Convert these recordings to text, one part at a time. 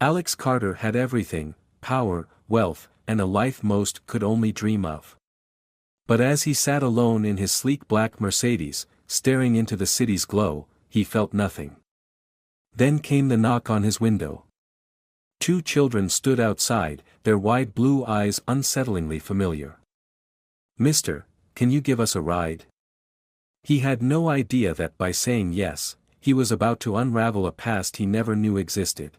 Alex Carter had everything: power, wealth, and a life most could only dream of. But as he sat alone in his sleek black Mercedes, staring into the city's glow, he felt nothing. Then came the knock on his window. Two children stood outside, their wide blue eyes unsettlingly familiar. "Mister, can you give us a ride?" He had no idea that by saying yes, he was about to unravel a past he never knew existed.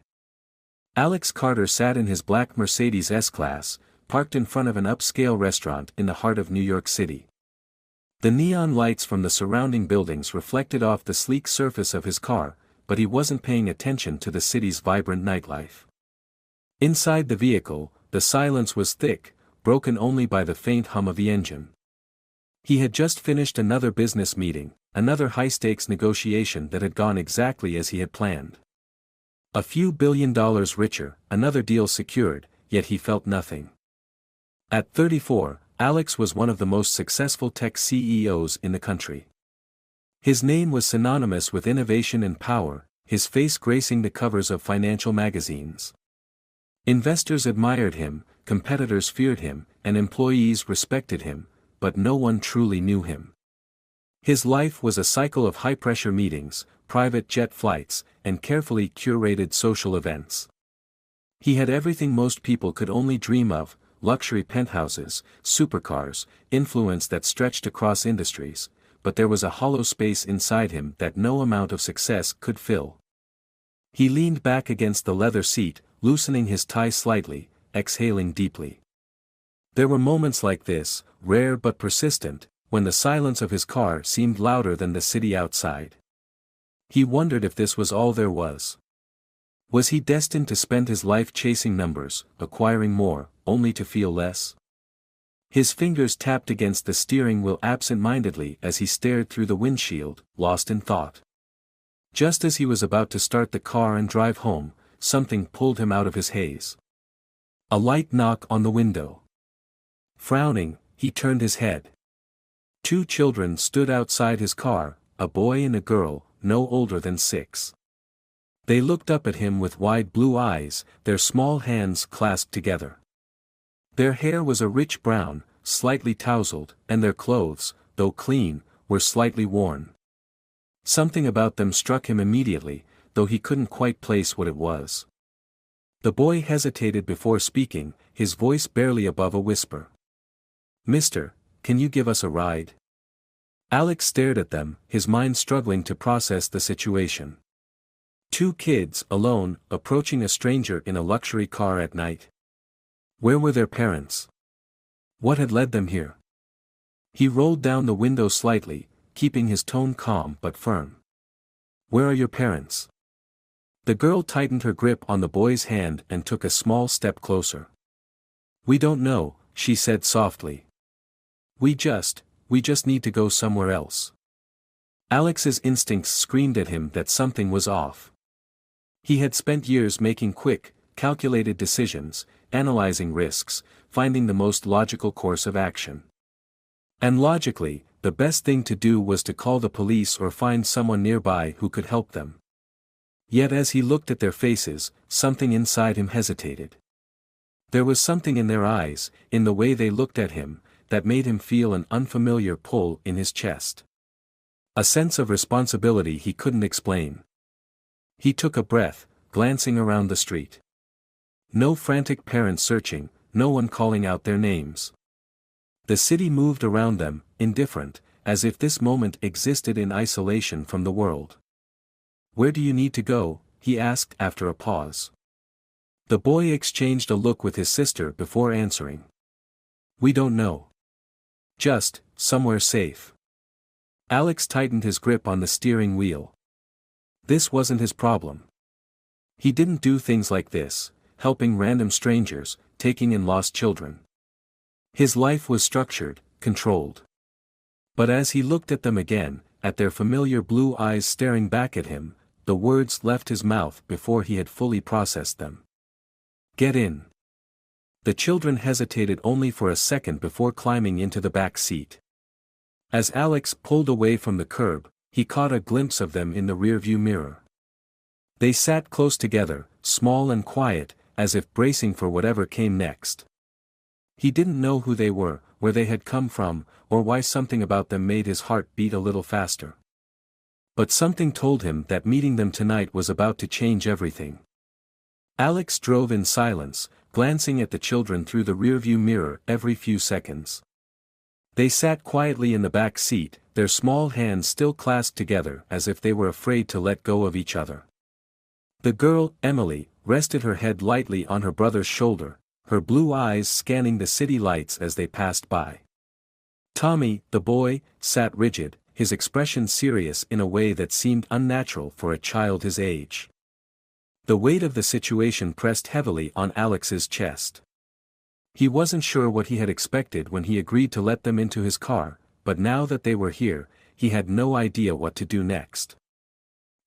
Alex Carter sat in his black Mercedes S-Class, parked in front of an upscale restaurant in the heart of New York City. The neon lights from the surrounding buildings reflected off the sleek surface of his car, but he wasn't paying attention to the city's vibrant nightlife. Inside the vehicle, the silence was thick, broken only by the faint hum of the engine. He had just finished another business meeting, another high-stakes negotiation that had gone exactly as he had planned. A few $1 billion richer, another deal secured, yet he felt nothing. At 34, Alex was one of the most successful tech CEOs in the country. His name was synonymous with innovation and power, his face gracing the covers of financial magazines. Investors admired him, competitors feared him, and employees respected him, but no one truly knew him. His life was a cycle of high-pressure meetings, private jet flights, and carefully curated social events. He had everything most people could only dream of: luxury penthouses, supercars, influence that stretched across industries, but there was a hollow space inside him that no amount of success could fill. He leaned back against the leather seat, loosening his tie slightly, exhaling deeply. There were moments like this, rare but persistent, when the silence of his car seemed louder than the city outside. He wondered if this was all there was. Was he destined to spend his life chasing numbers, acquiring more, only to feel less? His fingers tapped against the steering wheel absent-mindedly as he stared through the windshield, lost in thought. Just as he was about to start the car and drive home, something pulled him out of his haze. A light knock on the window. Frowning, he turned his head. Two children stood outside his car, a boy and a girl, no older than 6. They looked up at him with wide blue eyes, their small hands clasped together. Their hair was a rich brown, slightly tousled, and their clothes, though clean, were slightly worn. Something about them struck him immediately, though he couldn't quite place what it was. The boy hesitated before speaking, his voice barely above a whisper. "Mister, can you give us a ride?" Alex stared at them, his mind struggling to process the situation. Two kids, alone, approaching a stranger in a luxury car at night. Where were their parents? What had led them here? He rolled down the window slightly, keeping his tone calm but firm. "Where are your parents?" The girl tightened her grip on the boy's hand and took a small step closer. "We don't know," she said softly. We just need to go somewhere else." Alex's instincts screamed at him that something was off. He had spent years making quick, calculated decisions, analyzing risks, finding the most logical course of action. And logically, the best thing to do was to call the police or find someone nearby who could help them. Yet as he looked at their faces, something inside him hesitated. There was something in their eyes, in the way they looked at him, that made him feel an unfamiliar pull in his chest. A sense of responsibility he couldn't explain. He took a breath, glancing around the street. No frantic parents searching, no one calling out their names. The city moved around them, indifferent, as if this moment existed in isolation from the world. "Where do you need to go?" he asked after a pause. The boy exchanged a look with his sister before answering. "We don't know. Just, somewhere safe." Alex tightened his grip on the steering wheel. This wasn't his problem. He didn't do things like this, helping random strangers, taking in lost children. His life was structured, controlled. But as he looked at them again, at their familiar blue eyes staring back at him, the words left his mouth before he had fully processed them. "Get in." The children hesitated only for a second before climbing into the back seat. As Alex pulled away from the curb, he caught a glimpse of them in the rearview mirror. They sat close together, small and quiet, as if bracing for whatever came next. He didn't know who they were, where they had come from, or why something about them made his heart beat a little faster. But something told him that meeting them tonight was about to change everything. Alex drove in silence, glancing at the children through the rearview mirror every few seconds. They sat quietly in the back seat, their small hands still clasped together as if they were afraid to let go of each other. The girl, Emily, rested her head lightly on her brother's shoulder, her blue eyes scanning the city lights as they passed by. Tommy, the boy, sat rigid, his expression serious in a way that seemed unnatural for a child his age. The weight of the situation pressed heavily on Alex's chest. He wasn't sure what he had expected when he agreed to let them into his car, but now that they were here, he had no idea what to do next.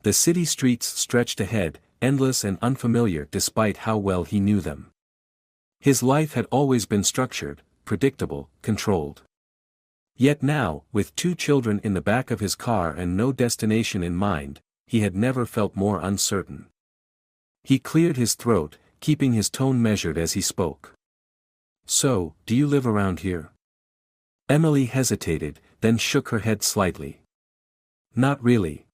The city streets stretched ahead, endless and unfamiliar despite how well he knew them. His life had always been structured, predictable, controlled. Yet now, with 2 children in the back of his car and no destination in mind, he had never felt more uncertain. He cleared his throat, keeping his tone measured as he spoke. "So, do you live around here?" Emily hesitated, then shook her head slightly. "Not really."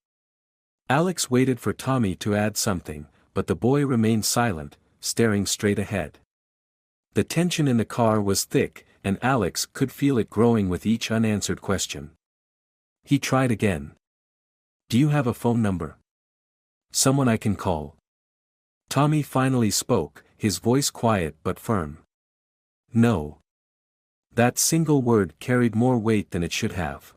Alex waited for Tommy to add something, but the boy remained silent, staring straight ahead. The tension in the car was thick, and Alex could feel it growing with each unanswered question. He tried again. "Do you have a phone number? Someone I can call?" Tommy finally spoke, his voice quiet but firm. "No." That single word carried more weight than it should have.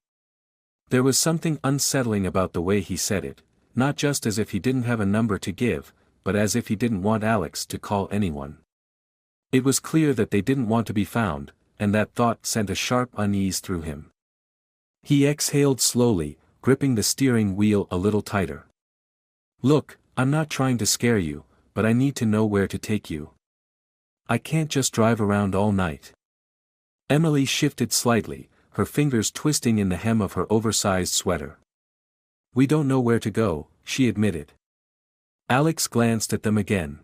There was something unsettling about the way he said it, not just as if he didn't have a number to give, but as if he didn't want Alex to call anyone. It was clear that they didn't want to be found, and that thought sent a sharp unease through him. He exhaled slowly, gripping the steering wheel a little tighter. "Look, I'm not trying to scare you, but I need to know where to take you. I can't just drive around all night." Emily shifted slightly, her fingers twisting in the hem of her oversized sweater. "We don't know where to go," she admitted. Alex glanced at them again.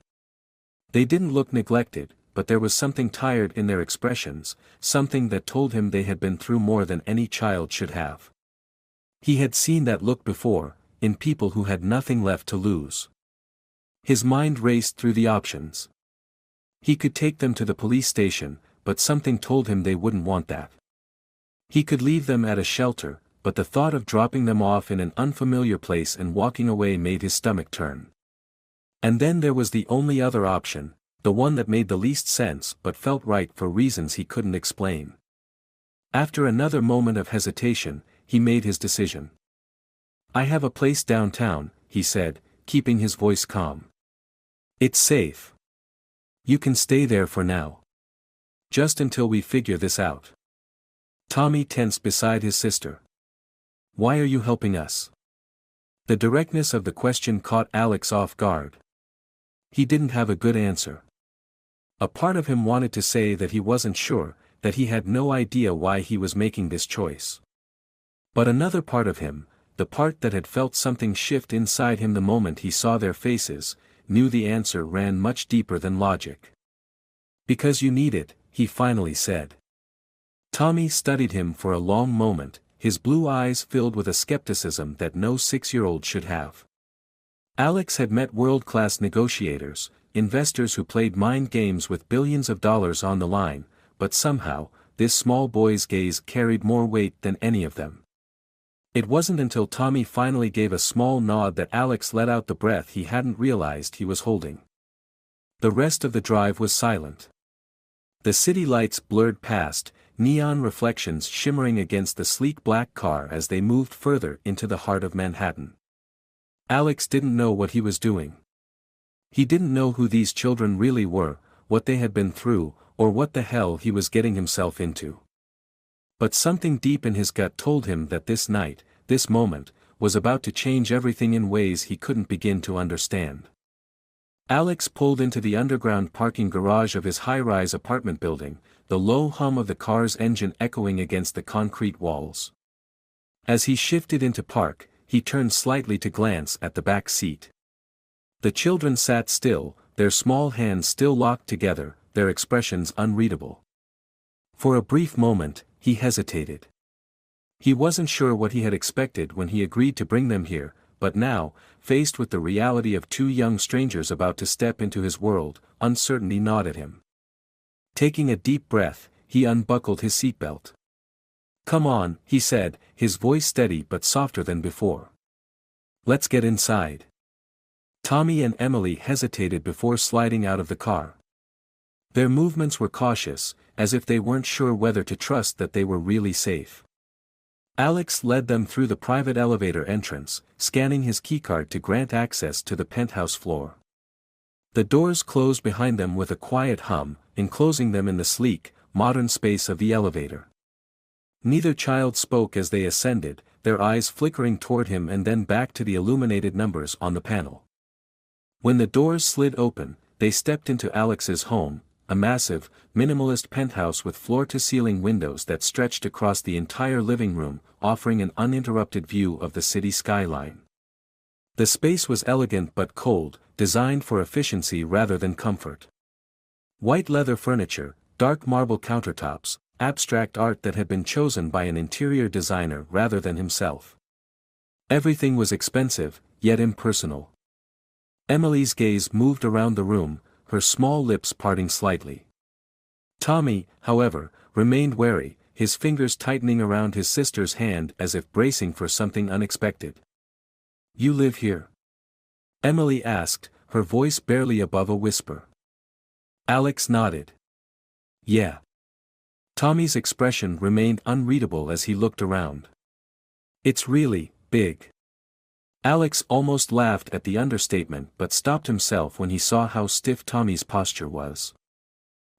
They didn't look neglected, but there was something tired in their expressions, something that told him they had been through more than any child should have. He had seen that look before, in people who had nothing left to lose. His mind raced through the options. He could take them to the police station, but something told him they wouldn't want that. He could leave them at a shelter, but the thought of dropping them off in an unfamiliar place and walking away made his stomach turn. And then there was the only other option, the one that made the least sense but felt right for reasons he couldn't explain. After another moment of hesitation, he made his decision. "I have a place downtown," he said, keeping his voice calm. "It's safe. You can stay there for now. Just until we figure this out." Tommy tensed beside his sister. "Why are you helping us?" The directness of the question caught Alex off guard. He didn't have a good answer. A part of him wanted to say that he wasn't sure, that he had no idea why he was making this choice. But another part of him, the part that had felt something shift inside him the moment he saw their faces, knew the answer ran much deeper than logic. "Because you need it," he finally said. Tommy studied him for a long moment, his blue eyes filled with a skepticism that no 6-year-old should have. Alex had met world-class negotiators, investors who played mind games with billions of dollars on the line, but somehow, this small boy's gaze carried more weight than any of them. It wasn't until Tommy finally gave a small nod that Alex let out the breath he hadn't realized he was holding. The rest of the drive was silent. The city lights blurred past, neon reflections shimmering against the sleek black car as they moved further into the heart of Manhattan. Alex didn't know what he was doing. He didn't know who these children really were, what they had been through, or what the hell he was getting himself into. But something deep in his gut told him that this night, this moment, was about to change everything in ways he couldn't begin to understand. Alex pulled into the underground parking garage of his high-rise apartment building, the low hum of the car's engine echoing against the concrete walls. As he shifted into park, he turned slightly to glance at the back seat. The children sat still, their small hands still locked together, their expressions unreadable. For a brief moment, he hesitated. He wasn't sure what he had expected when he agreed to bring them here, but now, faced with the reality of two young strangers about to step into his world, uncertainty gnawed at him. Taking a deep breath, he unbuckled his seatbelt. "Come on," he said, his voice steady but softer than before. "Let's get inside." Tommy and Emily hesitated before sliding out of the car. Their movements were cautious, as if they weren't sure whether to trust that they were really safe. Alex led them through the private elevator entrance, scanning his keycard to grant access to the penthouse floor. The doors closed behind them with a quiet hum, enclosing them in the sleek, modern space of the elevator. Neither child spoke as they ascended, their eyes flickering toward him and then back to the illuminated numbers on the panel. When the doors slid open, they stepped into Alex's home, a massive, minimalist penthouse with floor-to-ceiling windows that stretched across the entire living room, offering an uninterrupted view of the city skyline. The space was elegant but cold, designed for efficiency rather than comfort. White leather furniture, dark marble countertops, abstract art that had been chosen by an interior designer rather than himself. Everything was expensive, yet impersonal. Emily's gaze moved around the room, her small lips parting slightly. Tommy, however, remained wary, his fingers tightening around his sister's hand as if bracing for something unexpected. "You live here?" Emily asked, her voice barely above a whisper. Alex nodded. "Yeah." Tommy's expression remained unreadable as he looked around. "It's really big." Alex almost laughed at the understatement but stopped himself when he saw how stiff Tommy's posture was.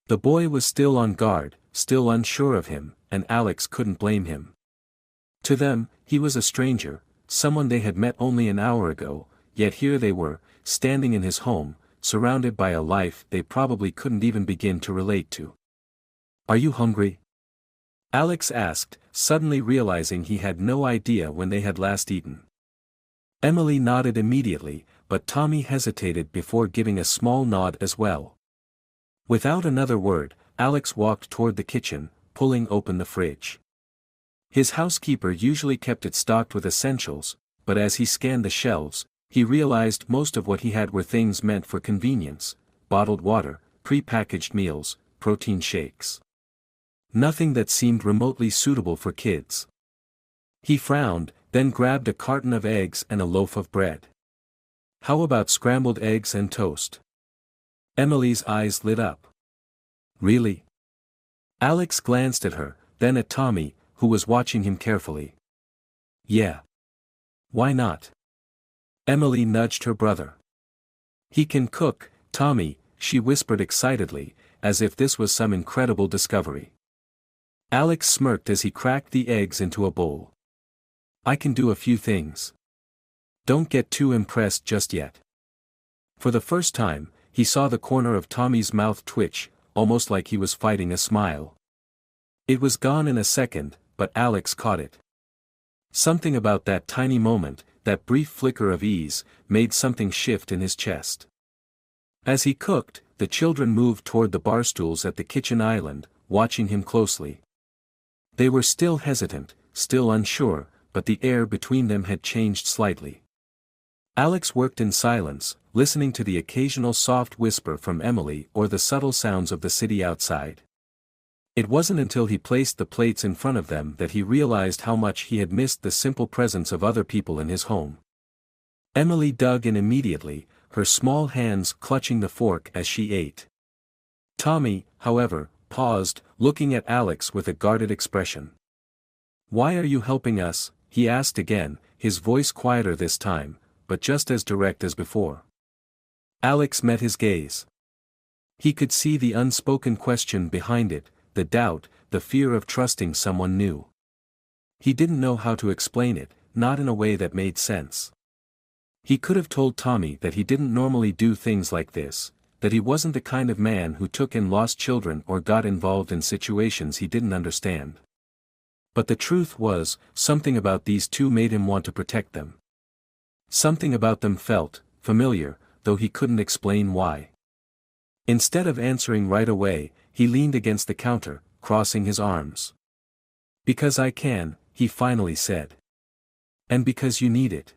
The boy was still on guard, still unsure of him, and Alex couldn't blame him. To them, he was a stranger, someone they had met only an hour ago, yet here they were, standing in his home, surrounded by a life they probably couldn't even begin to relate to. "Are you hungry?" Alex asked, suddenly realizing he had no idea when they had last eaten. Emily nodded immediately, but Tommy hesitated before giving a small nod as well. Without another word, Alex walked toward the kitchen, pulling open the fridge. His housekeeper usually kept it stocked with essentials, but as he scanned the shelves, he realized most of what he had were things meant for convenience: bottled water, pre-packaged meals, protein shakes. Nothing that seemed remotely suitable for kids. He frowned, then grabbed a carton of eggs and a loaf of bread. "How about scrambled eggs and toast?" Emily's eyes lit up. "Really?" Alex glanced at her, then at Tommy, who was watching him carefully. "Yeah. Why not?" Emily nudged her brother. "He can cook, Tommy," she whispered excitedly, as if this was some incredible discovery. Alex smirked as he cracked the eggs into a bowl. "I can do a few things. Don't get too impressed just yet." For the first time, he saw the corner of Tommy's mouth twitch, almost like he was fighting a smile. It was gone in a second, but Alex caught it. Something about that tiny moment, that brief flicker of ease, made something shift in his chest. As he cooked, the children moved toward the bar stools at the kitchen island, watching him closely. They were still hesitant, still unsure, but the air between them had changed slightly. Alex worked in silence, listening to the occasional soft whisper from Emily or the subtle sounds of the city outside. It wasn't until he placed the plates in front of them that he realized how much he had missed the simple presence of other people in his home. Emily dug in immediately, her small hands clutching the fork as she ate. Tommy, however, paused, looking at Alex with a guarded expression. "Why are you helping us?" he asked again, his voice quieter this time, but just as direct as before. Alex met his gaze. He could see the unspoken question behind it, the doubt, the fear of trusting someone new. He didn't know how to explain it, not in a way that made sense. He could have told Tommy that he didn't normally do things like this, that he wasn't the kind of man who took in lost children or got involved in situations he didn't understand. But the truth was, something about these two made him want to protect them. Something about them felt familiar, though he couldn't explain why. Instead of answering right away, he leaned against the counter, crossing his arms. "Because I can," he finally said. "And because you need it."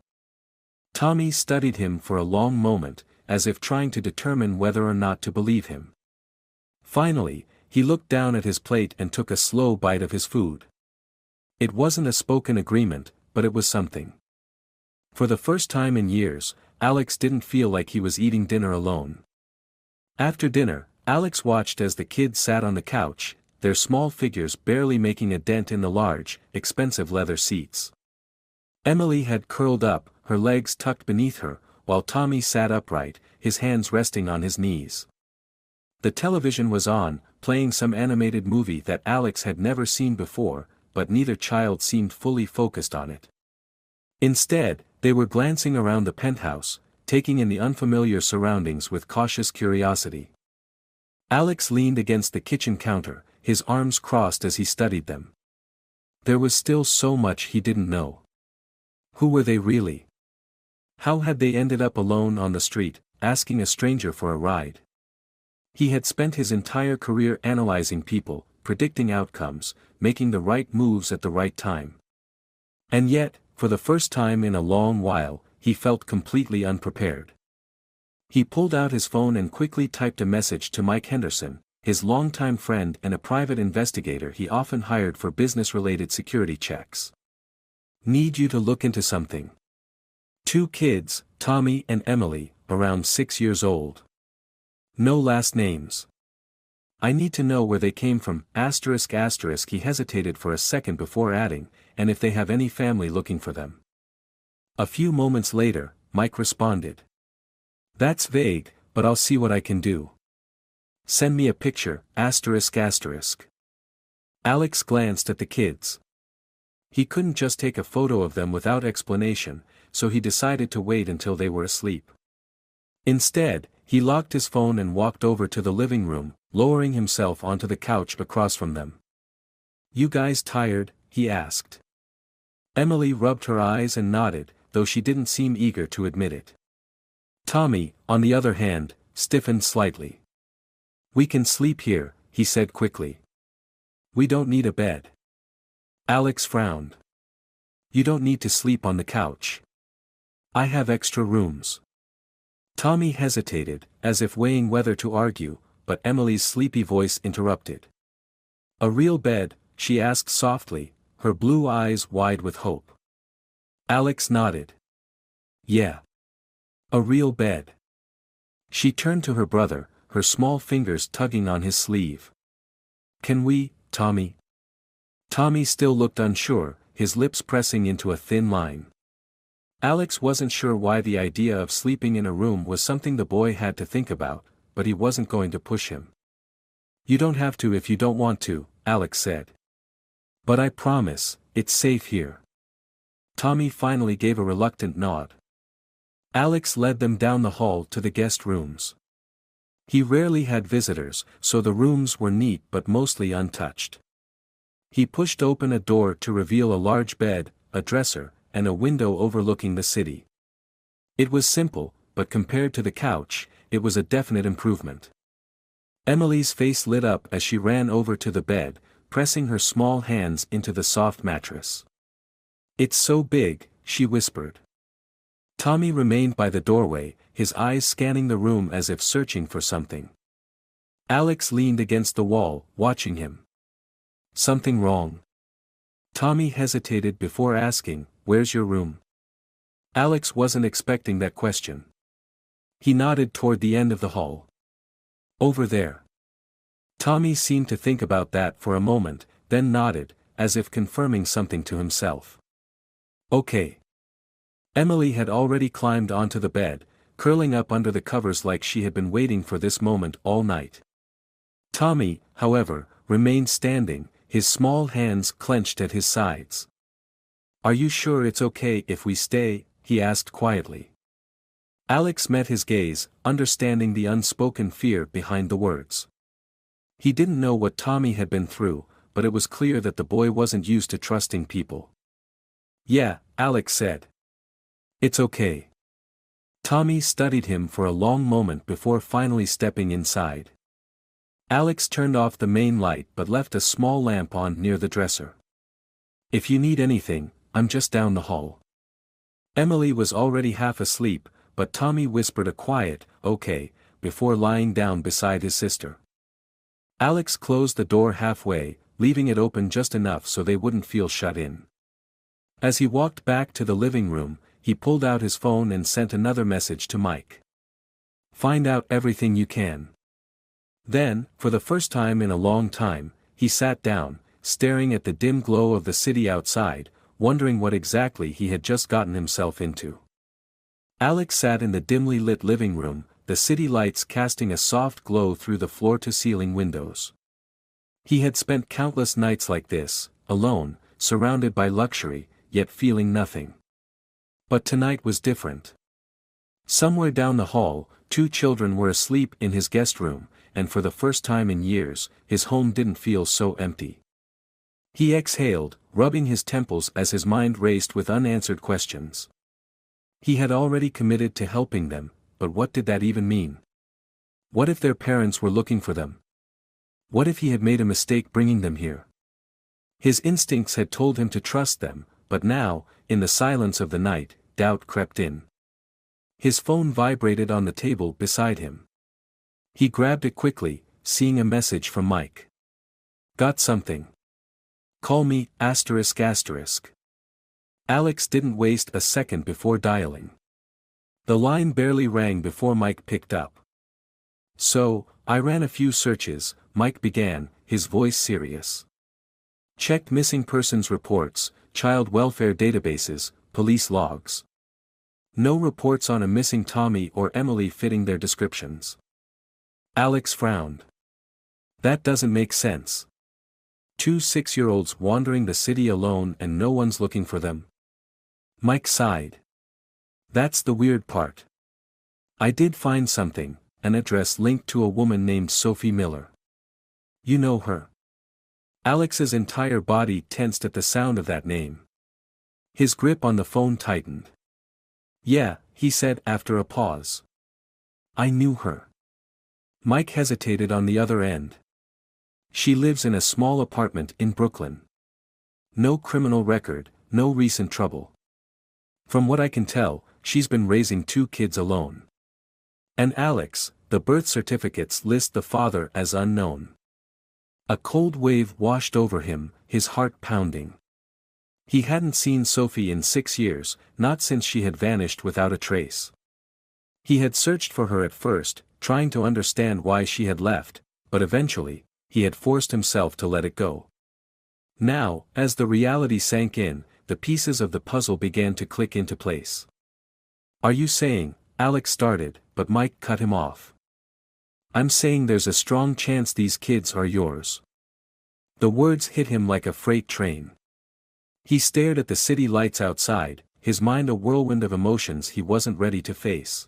Tommy studied him for a long moment, as if trying to determine whether or not to believe him. Finally, he looked down at his plate and took a slow bite of his food. It wasn't a spoken agreement, but it was something. For the first time in years, Alex didn't feel like he was eating dinner alone. After dinner, Alex watched as the kids sat on the couch, their small figures barely making a dent in the large, expensive leather seats. Emily had curled up, her legs tucked beneath her, while Tommy sat upright, his hands resting on his knees. The television was on, playing some animated movie that Alex had never seen before, but neither child seemed fully focused on it. Instead, they were glancing around the penthouse, taking in the unfamiliar surroundings with cautious curiosity. Alex leaned against the kitchen counter, his arms crossed as he studied them. There was still so much he didn't know. Who were they really? How had they ended up alone on the street, asking a stranger for a ride? He had spent his entire career analyzing people, predicting outcomes, making the right moves at the right time. And yet, for the first time in a long while, he felt completely unprepared. He pulled out his phone and quickly typed a message to Mike Henderson, his longtime friend and a private investigator he often hired for business-related security checks. "Need you to look into something. 2 kids, Tommy and Emily, around 6 years old. No last names. I need to know where they came from, ****. He hesitated for a second before adding, and if they have any family looking for them." A few moments later, Mike responded. "That's vague, but I'll see what I can do. Send me a picture, ****. Alex glanced at the kids. He couldn't just take a photo of them without explanation, so he decided to wait until they were asleep. Instead, he locked his phone and walked over to the living room, lowering himself onto the couch across from them. "You guys tired?" he asked. Emily rubbed her eyes and nodded, though she didn't seem eager to admit it. Tommy, on the other hand, stiffened slightly. "We can sleep here," he said quickly. "We don't need a bed." Alex frowned. "You don't need to sleep on the couch. I have extra rooms." Tommy hesitated, as if weighing whether to argue, but Emily's sleepy voice interrupted. "A real bed?" she asked softly, her blue eyes wide with hope. Alex nodded. "Yeah. A real bed." She turned to her brother, her small fingers tugging on his sleeve. "Can we, Tommy?" Tommy still looked unsure, his lips pressing into a thin line. Alex wasn't sure why the idea of sleeping in a room was something the boy had to think about, but he wasn't going to push him. "You don't have to if you don't want to," Alex said. "But I promise, it's safe here." Tommy finally gave a reluctant nod. Alex led them down the hall to the guest rooms. He rarely had visitors, so the rooms were neat but mostly untouched. He pushed open a door to reveal a large bed, a dresser, and a window overlooking the city. It was simple, but compared to the couch, it was a definite improvement. Emily's face lit up as she ran over to the bed, pressing her small hands into the soft mattress. "It's so big," she whispered. Tommy remained by the doorway, his eyes scanning the room as if searching for something. Alex leaned against the wall, watching him. "Something wrong?" Tommy hesitated before asking, "Where's your room?" Alex wasn't expecting that question. He nodded toward the end of the hall. "Over there." Tommy seemed to think about that for a moment, then nodded, as if confirming something to himself. "Okay." Emily had already climbed onto the bed, curling up under the covers like she had been waiting for this moment all night. Tommy, however, remained standing, his small hands clenched at his sides. "Are you sure it's okay if we stay?" he asked quietly. Alex met his gaze, understanding the unspoken fear behind the words. He didn't know what Tommy had been through, but it was clear that the boy wasn't used to trusting people. "Yeah," Alex said. "It's okay." Tommy studied him for a long moment before finally stepping inside. Alex turned off the main light but left a small lamp on near the dresser. "If you need anything, I'm just down the hall." Emily was already half asleep, but Tommy whispered a quiet, "Okay," before lying down beside his sister. Alex closed the door halfway, leaving it open just enough so they wouldn't feel shut in. As he walked back to the living room, he pulled out his phone and sent another message to Mike. "Find out everything you can." Then, for the first time in a long time, he sat down, staring at the dim glow of the city outside, wondering what exactly he had just gotten himself into. Alex sat in the dimly lit living room, the city lights casting a soft glow through the floor-to-ceiling windows. He had spent countless nights like this, alone, surrounded by luxury, yet feeling nothing. But tonight was different. Somewhere down the hall, 2 children were asleep in his guest room, and for the first time in years, his home didn't feel so empty. He exhaled, rubbing his temples as his mind raced with unanswered questions. He had already committed to helping them, but what did that even mean? What if their parents were looking for them? What if he had made a mistake bringing them here? His instincts had told him to trust them, but now, in the silence of the night, doubt crept in. His phone vibrated on the table beside him. He grabbed it quickly, seeing a message from Mike. "Got something? Call me, ****. Alex didn't waste a second before dialing. The line barely rang before Mike picked up. "So, I ran a few searches," Mike began, his voice serious. "Checked missing persons reports, child welfare databases, police logs. No reports on a missing Tommy or Emily fitting their descriptions." Alex frowned. "That doesn't make sense. 2 6-year-olds wandering the city alone and no one's looking for them." Mike sighed. "That's the weird part. I did find something, an address linked to a woman named Sophie Miller. You know her?" Alex's entire body tensed at the sound of that name. His grip on the phone tightened. "Yeah," he said after a pause. "I knew her." Mike hesitated on the other end. "She lives in a small apartment in Brooklyn. No criminal record, no recent trouble. From what I can tell, she's been raising 2 kids alone." And Alex, the birth certificates list the father as unknown. A cold wave washed over him, his heart pounding. He hadn't seen Sophie in 6 years, not since she had vanished without a trace. He had searched for her at first, trying to understand why she had left, but eventually, he had forced himself to let it go. Now, as the reality sank in, the pieces of the puzzle began to click into place. "Are you saying," Alex started, but Mike cut him off. "I'm saying there's a strong chance these kids are yours." The words hit him like a freight train. He stared at the city lights outside, his mind a whirlwind of emotions he wasn't ready to face.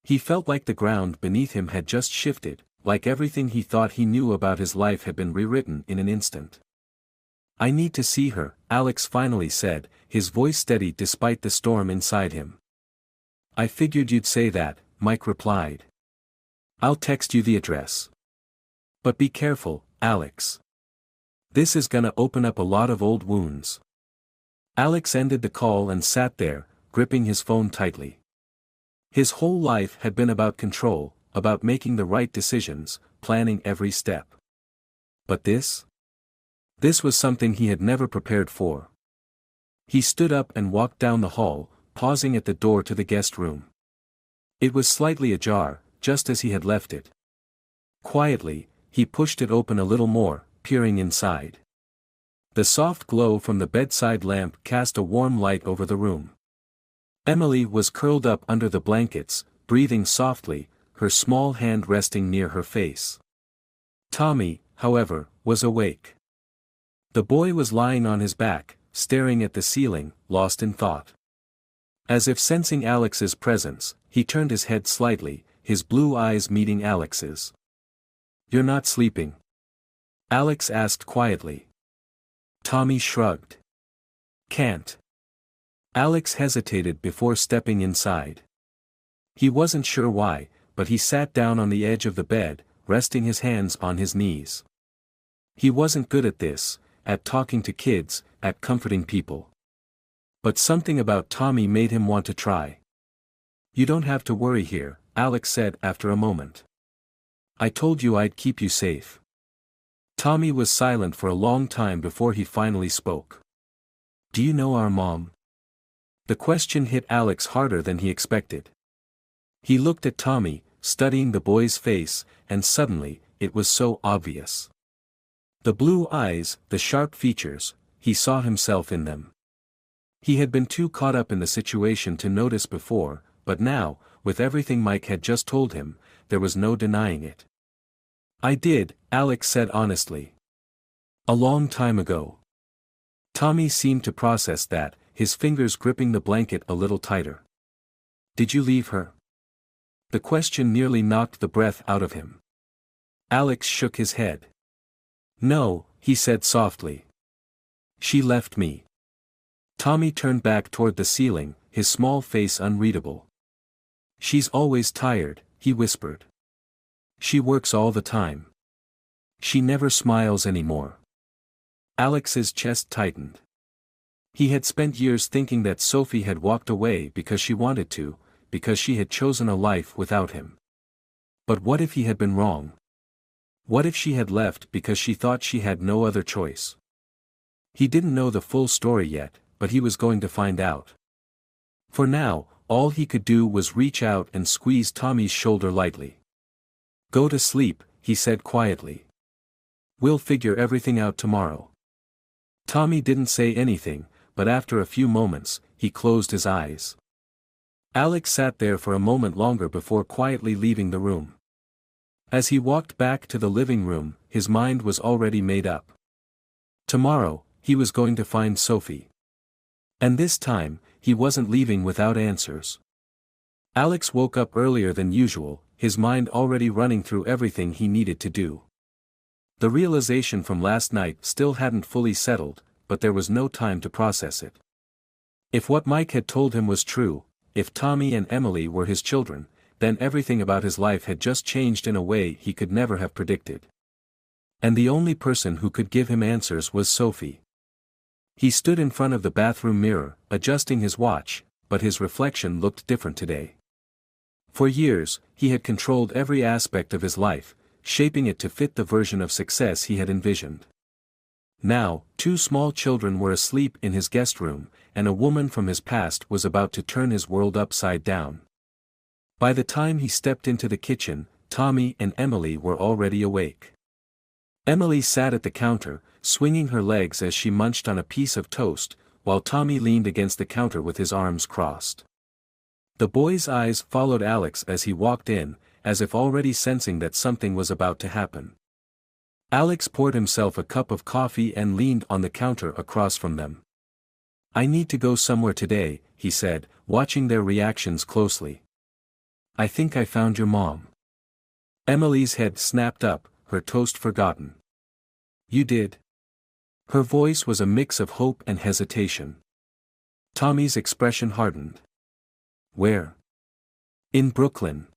He felt like the ground beneath him had just shifted, like everything he thought he knew about his life had been rewritten in an instant. "I need to see her," Alex finally said, his voice steady despite the storm inside him. "I figured you'd say that," Mike replied. "I'll text you the address. But be careful, Alex. This is gonna open up a lot of old wounds." Alex ended the call and sat there, gripping his phone tightly. His whole life had been about control, about making the right decisions, planning every step. But this? This was something he had never prepared for. He stood up and walked down the hall, pausing at the door to the guest room. It was slightly ajar, just as he had left it. Quietly, he pushed it open a little more, peering inside. The soft glow from the bedside lamp cast a warm light over the room. Emily was curled up under the blankets, breathing softly, her small hand resting near her face. Tommy, however, was awake. The boy was lying on his back, staring at the ceiling, lost in thought. As if sensing Alex's presence, he turned his head slightly, his blue eyes meeting Alex's. "You're not sleeping?" Alex asked quietly. Tommy shrugged. "Can't." Alex hesitated before stepping inside. He wasn't sure why, but he sat down on the edge of the bed, resting his hands on his knees. He wasn't good at this, at talking to kids, at comforting people. But something about Tommy made him want to try. "You don't have to worry here," Alex said after a moment. "I told you I'd keep you safe." Tommy was silent for a long time before he finally spoke. "Do you know our mom?" The question hit Alex harder than he expected. He looked at Tommy, studying the boy's face, and suddenly, it was so obvious. The blue eyes, the sharp features, he saw himself in them. He had been too caught up in the situation to notice before, but now, with everything Mike had just told him, there was no denying it. "I did," Alex said honestly. "A long time ago." Tommy seemed to process that, his fingers gripping the blanket a little tighter. "Did you leave her?" The question nearly knocked the breath out of him. Alex shook his head. "No," he said softly. "She left me." Tommy turned back toward the ceiling, his small face unreadable. "She's always tired," he whispered. "She works all the time. She never smiles anymore." Alex's chest tightened. He had spent years thinking that Sophie had walked away because she wanted to, because she had chosen a life without him. But what if he had been wrong? What if she had left because she thought she had no other choice? He didn't know the full story yet, but he was going to find out. For now, all he could do was reach out and squeeze Tommy's shoulder lightly. "Go to sleep," he said quietly. "We'll figure everything out tomorrow." Tommy didn't say anything, but after a few moments, he closed his eyes. Alex sat there for a moment longer before quietly leaving the room. As he walked back to the living room, his mind was already made up. Tomorrow, he was going to find Sophie. And this time, he wasn't leaving without answers. Alex woke up earlier than usual, his mind already running through everything he needed to do. The realization from last night still hadn't fully settled, but there was no time to process it. If what Mike had told him was true, if Tommy and Emily were his children, then everything about his life had just changed in a way he could never have predicted. And the only person who could give him answers was Sophie. He stood in front of the bathroom mirror, adjusting his watch, but his reflection looked different today. For years, he had controlled every aspect of his life, shaping it to fit the version of success he had envisioned. Now, 2 small children were asleep in his guest room, and a woman from his past was about to turn his world upside down. By the time he stepped into the kitchen, Tommy and Emily were already awake. Emily sat at the counter, swinging her legs as she munched on a piece of toast, while Tommy leaned against the counter with his arms crossed. The boy's eyes followed Alex as he walked in, as if already sensing that something was about to happen. Alex poured himself a cup of coffee and leaned on the counter across from them. "I need to go somewhere today," he said, watching their reactions closely. "I think I found your mom." Emily's head snapped up, her toast forgotten. "You did?" Her voice was a mix of hope and hesitation. Tommy's expression hardened. "Where?" "In Brooklyn."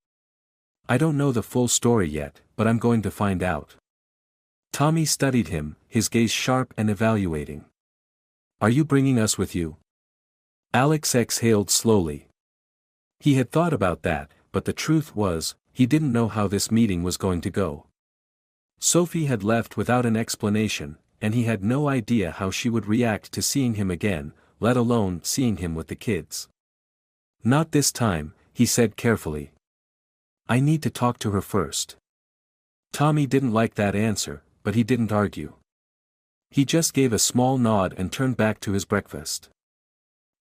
"I don't know the full story yet, but I'm going to find out." Tommy studied him, his gaze sharp and evaluating. "Are you bringing us with you?" Alex exhaled slowly. He had thought about that, but the truth was, he didn't know how this meeting was going to go. Sophie had left without an explanation, and he had no idea how she would react to seeing him again, let alone seeing him with the kids. "Not this time," he said carefully. "I need to talk to her first." Tommy didn't like that answer, but he didn't argue. He just gave a small nod and turned back to his breakfast.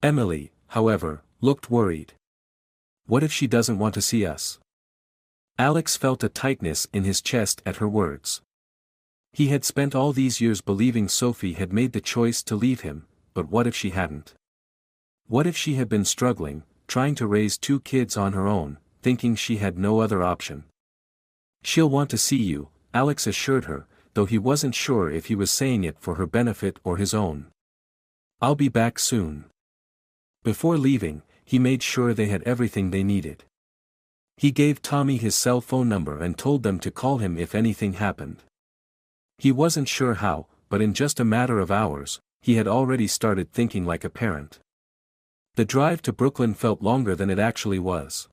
Emily, however, looked worried. "What if she doesn't want to see us?" Alex felt a tightness in his chest at her words. He had spent all these years believing Sophie had made the choice to leave him, but what if she hadn't? What if she had been struggling, trying to raise 2 kids on her own, thinking she had no other option? "She'll want to see you," Alex assured her, though he wasn't sure if he was saying it for her benefit or his own. "I'll be back soon." Before leaving, he made sure they had everything they needed. He gave Tommy his cell phone number and told them to call him if anything happened. He wasn't sure how, but in just a matter of hours, he had already started thinking like a parent. The drive to Brooklyn felt longer than it actually was.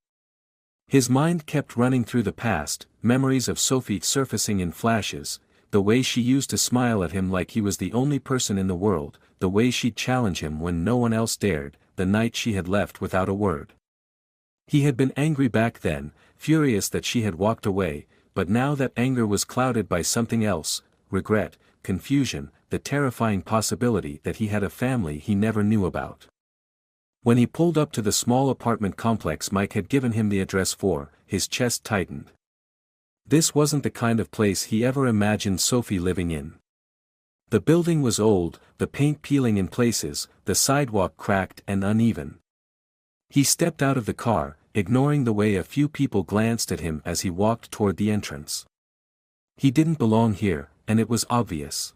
His mind kept running through the past, memories of Sophie surfacing in flashes, the way she used to smile at him like he was the only person in the world, the way she'd challenge him when no one else dared, the night she had left without a word. He had been angry back then, furious that she had walked away, but now that anger was clouded by something else, regret, confusion, the terrifying possibility that he had a family he never knew about. When he pulled up to the small apartment complex Mike had given him the address for, his chest tightened. This wasn't the kind of place he ever imagined Sophie living in. The building was old, the paint peeling in places, the sidewalk cracked and uneven. He stepped out of the car, ignoring the way a few people glanced at him as he walked toward the entrance. He didn't belong here, and it was obvious.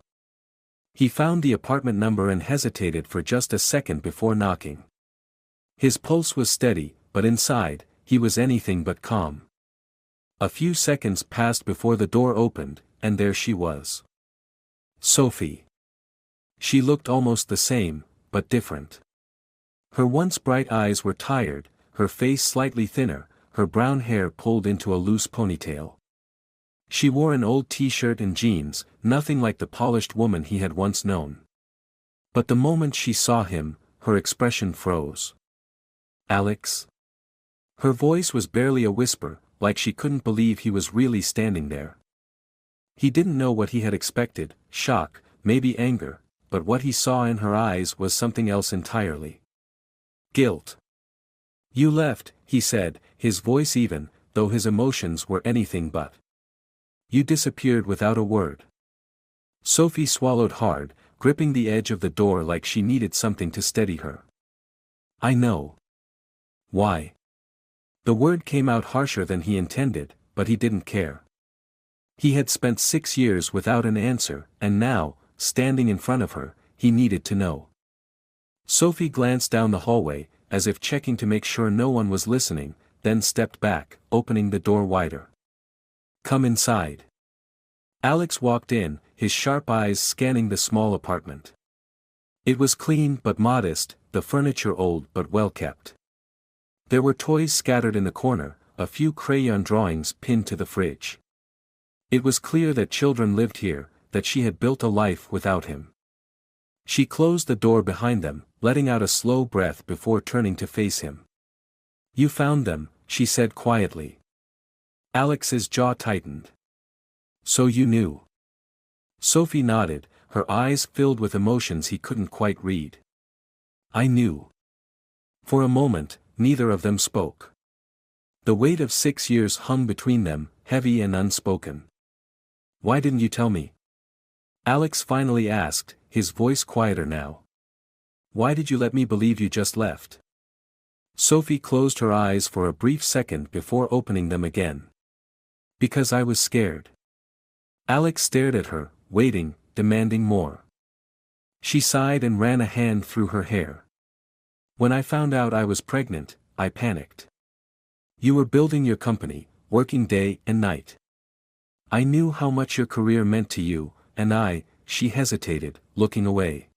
He found the apartment number and hesitated for just a second before knocking. His pulse was steady, but inside, he was anything but calm. A few seconds passed before the door opened, and there she was. Sophie. She looked almost the same, but different. Her once bright eyes were tired, her face slightly thinner, her brown hair pulled into a loose ponytail. She wore an old t-shirt and jeans, nothing like the polished woman he had once known. But the moment she saw him, her expression froze. Alex? Her voice was barely a whisper, like she couldn't believe he was really standing there. He didn't know what he had expected, shock, maybe anger, but what he saw in her eyes was something else entirely. Guilt. You left, he said, his voice even, though his emotions were anything but. You disappeared without a word. Sophie swallowed hard, gripping the edge of the door like she needed something to steady her. I know. Why? The word came out harsher than he intended, but he didn't care. He had spent 6 years without an answer, and now, standing in front of her, he needed to know. Sophie glanced down the hallway, as if checking to make sure no one was listening, then stepped back, opening the door wider. Come inside. Alex walked in, his sharp eyes scanning the small apartment. It was clean but modest, the furniture old but well kept. There were toys scattered in the corner, a few crayon drawings pinned to the fridge. It was clear that children lived here, that she had built a life without him. She closed the door behind them, letting out a slow breath before turning to face him. You found them, she said quietly. Alex's jaw tightened. So you knew. Sophie nodded, her eyes filled with emotions he couldn't quite read. I knew. For a moment, neither of them spoke. The weight of 6 years hung between them, heavy and unspoken. Why didn't you tell me? Alex finally asked, his voice quieter now. Why did you let me believe you just left? Sophie closed her eyes for a brief second before opening them again. Because I was scared. Alex stared at her, waiting, demanding more. She sighed and ran a hand through her hair. When I found out I was pregnant, I panicked. You were building your company, working day and night. I knew how much your career meant to you, and she hesitated, looking away.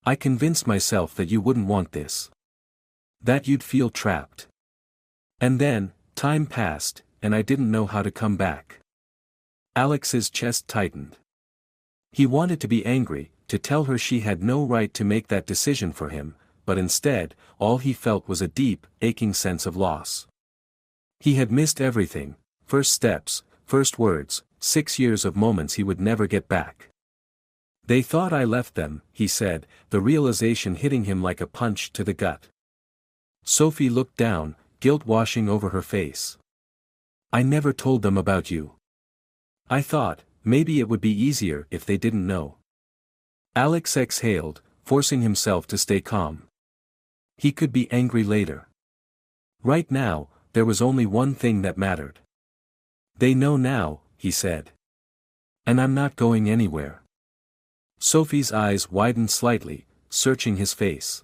I convinced myself that you wouldn't want this. That you'd feel trapped. And then, time passed, and I didn't know how to come back. Alex's chest tightened. He wanted to be angry, to tell her she had no right to make that decision for him, but instead, all he felt was a deep, aching sense of loss. He had missed everything, first steps, first words, 6 years of moments he would never get back. They thought I left them, he said, the realization hitting him like a punch to the gut. Sophie looked down, guilt washing over her face. I never told them about you. I thought, maybe it would be easier if they didn't know. Alex exhaled, forcing himself to stay calm. He could be angry later. Right now, there was only one thing that mattered. They know now, he said. And I'm not going anywhere. Sophie's eyes widened slightly, searching his face.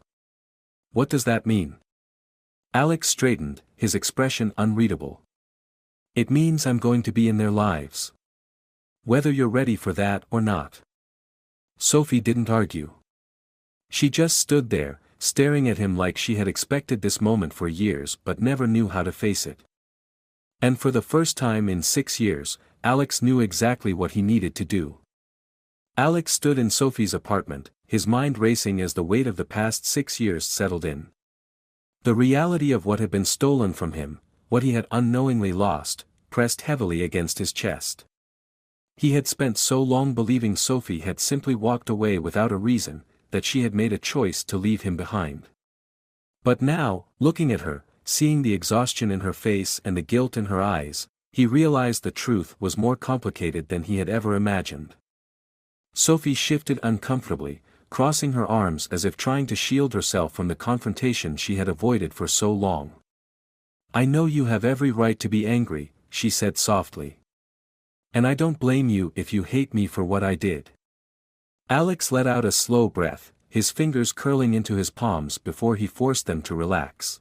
What does that mean? Alex straightened, his expression unreadable. It means I'm going to be in their lives. Whether you're ready for that or not. Sophie didn't argue. She just stood there, staring at him like she had expected this moment for years but never knew how to face it. And for the first time in 6 years, Alex knew exactly what he needed to do. Alex stood in Sophie's apartment, his mind racing as the weight of the past 6 years settled in. The reality of what had been stolen from him, what he had unknowingly lost, pressed heavily against his chest. He had spent so long believing Sophie had simply walked away without a reason, that she had made a choice to leave him behind. But now, looking at her, seeing the exhaustion in her face and the guilt in her eyes, he realized the truth was more complicated than he had ever imagined. Sophie shifted uncomfortably, crossing her arms as if trying to shield herself from the confrontation she had avoided for so long. "I know you have every right to be angry," she said softly. "And I don't blame you if you hate me for what I did." Alex let out a slow breath, his fingers curling into his palms before he forced them to relax.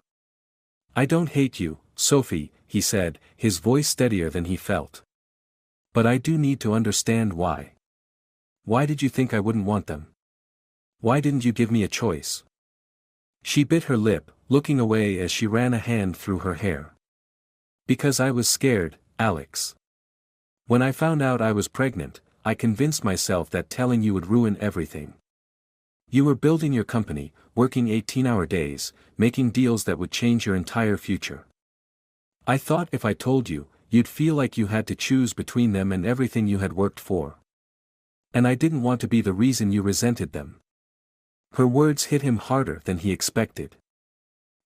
"I don't hate you, Sophie," he said, his voice steadier than he felt. "But I do need to understand why. Why did you think I wouldn't want them? Why didn't you give me a choice?" She bit her lip, looking away as she ran a hand through her hair. "Because I was scared, Alex. When I found out I was pregnant, I convinced myself that telling you would ruin everything. You were building your company, working 18-hour days, making deals that would change your entire future. I thought if I told you, you'd feel like you had to choose between them and everything you had worked for. And I didn't want to be the reason you resented them." Her words hit him harder than he expected.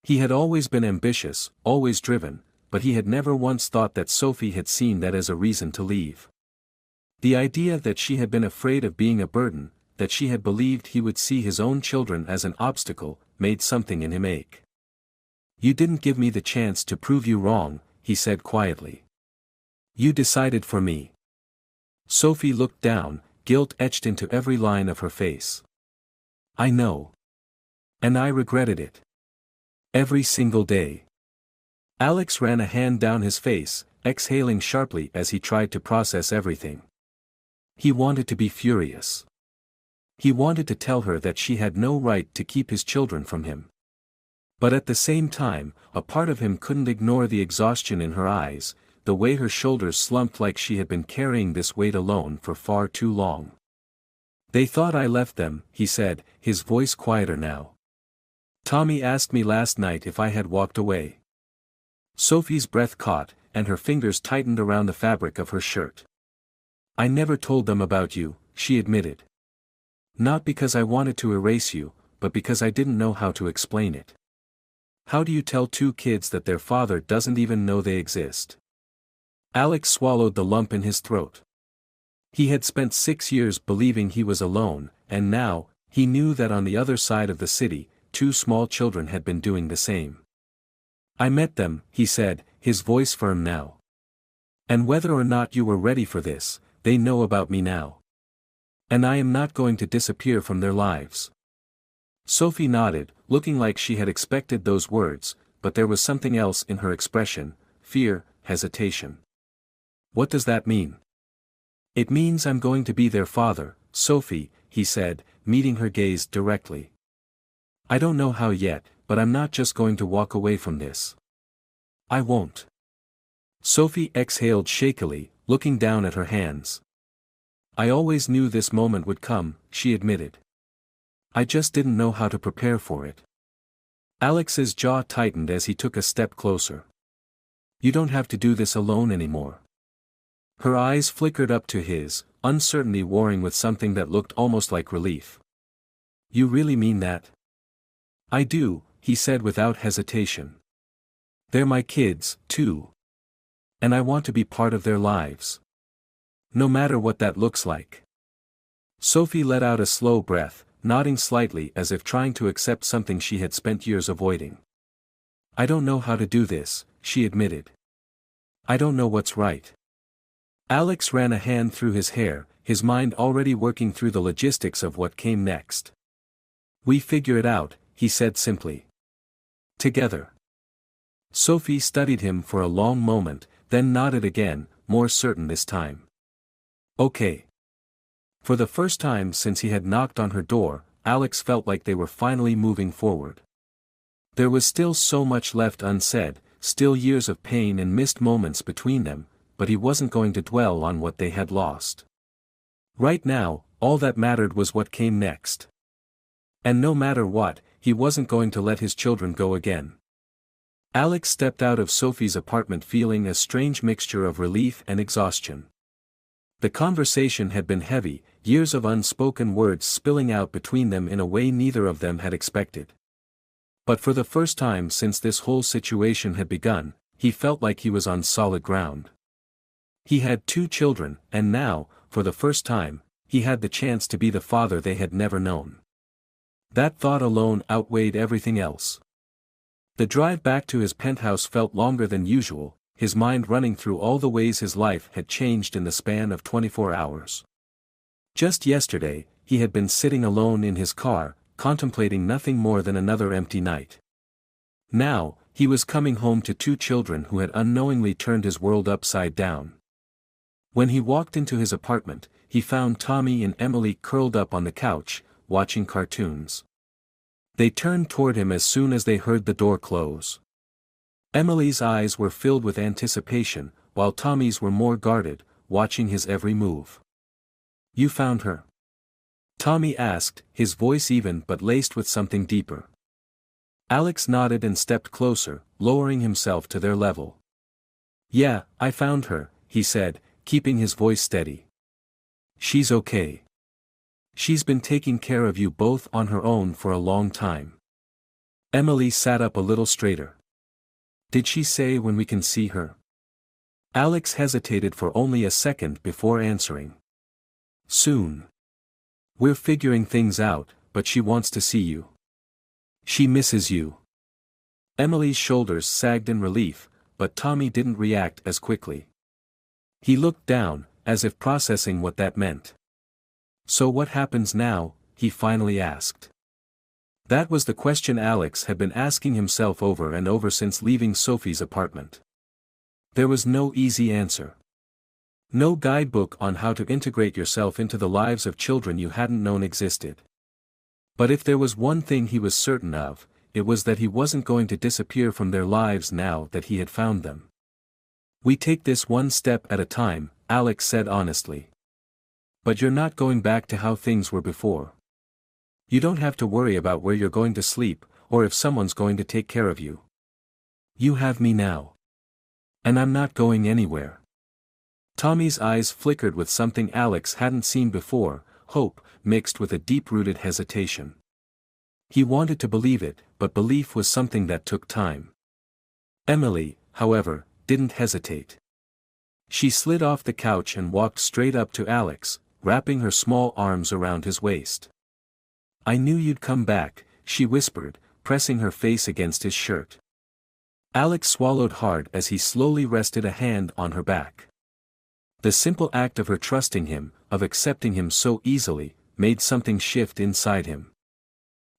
He had always been ambitious, always driven, but he had never once thought that Sophie had seen that as a reason to leave. The idea that she had been afraid of being a burden, that she had believed he would see his own children as an obstacle, made something in him ache. "You didn't give me the chance to prove you wrong," he said quietly. "You decided for me." Sophie looked down, guilt etched into every line of her face. "I know. And I regretted it. Every single day." Alex ran a hand down his face, exhaling sharply as he tried to process everything. He wanted to be furious. He wanted to tell her that she had no right to keep his children from him. But at the same time, a part of him couldn't ignore the exhaustion in her eyes, the way her shoulders slumped like she had been carrying this weight alone for far too long. "They thought I left them," he said, his voice quieter now. "Tommy asked me last night if I had walked away." Sophie's breath caught, and her fingers tightened around the fabric of her shirt. "I never told them about you," she admitted. "Not because I wanted to erase you, but because I didn't know how to explain it. How do you tell two kids that their father doesn't even know they exist?" Alex swallowed the lump in his throat. He had spent 6 years believing he was alone, and now, he knew that on the other side of the city, 2 small children had been doing the same. "I met them," he said, his voice firm now. "And whether or not you were ready for this, they know about me now. And I am not going to disappear from their lives." Sophie nodded, looking like she had expected those words, but there was something else in her expression: fear, hesitation. "What does that mean?" "It means I'm going to be their father, Sophie," he said, meeting her gaze directly. "I don't know how yet, but I'm not just going to walk away from this. I won't." Sophie exhaled shakily, looking down at her hands. "I always knew this moment would come," she admitted. "I just didn't know how to prepare for it." Alex's jaw tightened as he took a step closer. "You don't have to do this alone anymore." Her eyes flickered up to his, uncertainty warring with something that looked almost like relief. "You really mean that?" "I do," he said without hesitation. "They're my kids, too. And I want to be part of their lives. No matter what that looks like." Sophie let out a slow breath, nodding slightly as if trying to accept something she had spent years avoiding. "I don't know how to do this," she admitted. "I don't know what's right." Alex ran a hand through his hair, his mind already working through the logistics of what came next. "We figure it out," he said simply. "Together." Sophie studied him for a long moment, then nodded again, more certain this time. Okay. For the first time since he had knocked on her door, Alex felt like they were finally moving forward. There was still so much left unsaid, still years of pain and missed moments between them, but he wasn't going to dwell on what they had lost. Right now, all that mattered was what came next. And no matter what, he wasn't going to let his children go again. Alex stepped out of Sophie's apartment feeling a strange mixture of relief and exhaustion. The conversation had been heavy, years of unspoken words spilling out between them in a way neither of them had expected. But for the first time since this whole situation had begun, he felt like he was on solid ground. He had 2 children, and now, for the first time, he had the chance to be the father they had never known. That thought alone outweighed everything else. The drive back to his penthouse felt longer than usual, his mind running through all the ways his life had changed in the span of 24 hours. Just yesterday, he had been sitting alone in his car, contemplating nothing more than another empty night. Now, he was coming home to 2 children who had unknowingly turned his world upside down. When he walked into his apartment, he found Tommy and Emily curled up on the couch, watching cartoons. They turned toward him as soon as they heard the door close. Emily's eyes were filled with anticipation, while Tommy's were more guarded, watching his every move. "You found her?" Tommy asked, his voice even but laced with something deeper. Alex nodded and stepped closer, lowering himself to their level. "Yeah, I found her," he said, keeping his voice steady. "She's okay. She's been taking care of you both on her own for a long time." Emily sat up a little straighter. "Did she say when we can see her?" Alex hesitated for only a second before answering. "Soon. We're figuring things out, but she wants to see you. She misses you." Emily's shoulders sagged in relief, but Tommy didn't react as quickly. He looked down, as if processing what that meant. "So what happens now?" he finally asked. That was the question Alex had been asking himself over and over since leaving Sophie's apartment. There was no easy answer. No guidebook on how to integrate yourself into the lives of children you hadn't known existed. But if there was one thing he was certain of, it was that he wasn't going to disappear from their lives now that he had found them. "We take this one step at a time," Alex said honestly. "But you're not going back to how things were before. You don't have to worry about where you're going to sleep, or if someone's going to take care of you. You have me now. And I'm not going anywhere." Tommy's eyes flickered with something Alex hadn't seen before, hope, mixed with a deep-rooted hesitation. He wanted to believe it, but belief was something that took time. Emily, however, didn't hesitate. She slid off the couch and walked straight up to Alex, wrapping her small arms around his waist. "I knew you'd come back," she whispered, pressing her face against his shirt. Alex swallowed hard as he slowly rested a hand on her back. The simple act of her trusting him, of accepting him so easily, made something shift inside him.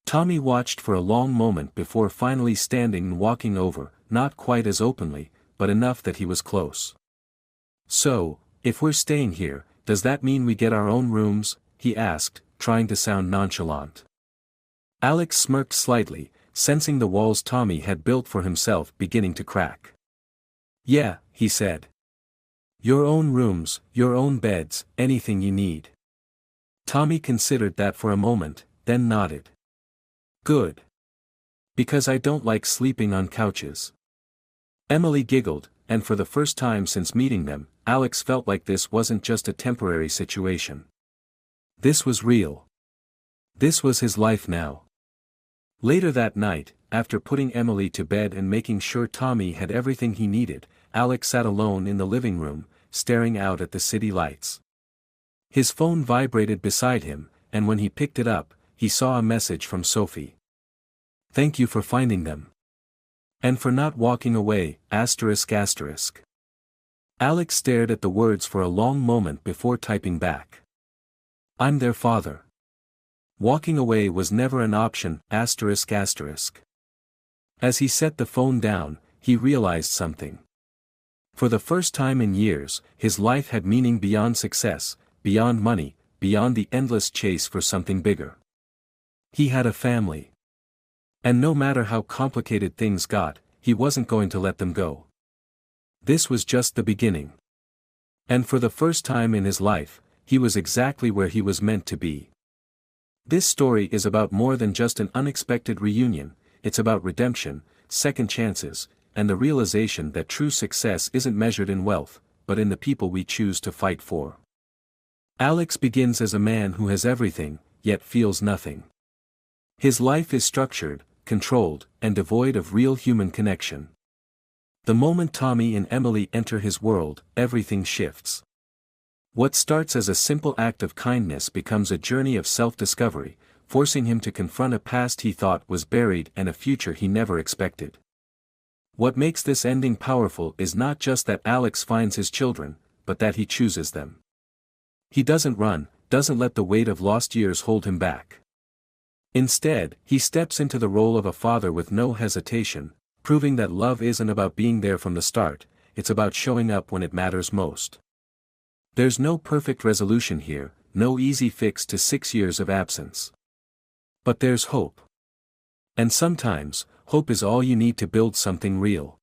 Tommy watched for a long moment before finally standing and walking over, not quite as openly, but enough that he was close. "So, if we're staying here, does that mean we get our own rooms?" he asked, trying to sound nonchalant. Alex smirked slightly, sensing the walls Tommy had built for himself beginning to crack. "Yeah," he said. "Your own rooms, your own beds, anything you need." Tommy considered that for a moment, then nodded. "Good. Because I don't like sleeping on couches." Emily giggled, and for the first time since meeting them, Alex felt like this wasn't just a temporary situation. This was real. This was his life now. Later that night, after putting Emily to bed and making sure Tommy had everything he needed, Alex sat alone in the living room, staring out at the city lights. His phone vibrated beside him, and when he picked it up, he saw a message from Sophie. "Thank you for finding them. And for not walking away, ***. Alex stared at the words for a long moment before typing back. "I'm their father. Walking away was never an option, ***. As he set the phone down, he realized something. For the first time in years, his life had meaning beyond success, beyond money, beyond the endless chase for something bigger. He had a family. And no matter how complicated things got, he wasn't going to let them go. This was just the beginning. And for the first time in his life, he was exactly where he was meant to be. This story is about more than just an unexpected reunion, it's about redemption, second chances, and the realization that true success isn't measured in wealth, but in the people we choose to fight for. Alex begins as a man who has everything, yet feels nothing. His life is structured, controlled, and devoid of real human connection. The moment Tommy and Emily enter his world, everything shifts. What starts as a simple act of kindness becomes a journey of self-discovery, forcing him to confront a past he thought was buried and a future he never expected. What makes this ending powerful is not just that Alex finds his children, but that he chooses them. He doesn't run, doesn't let the weight of lost years hold him back. Instead, he steps into the role of a father with no hesitation, proving that love isn't about being there from the start, it's about showing up when it matters most. There's no perfect resolution here, no easy fix to 6 years of absence. But there's hope. And sometimes, hope is all you need to build something real.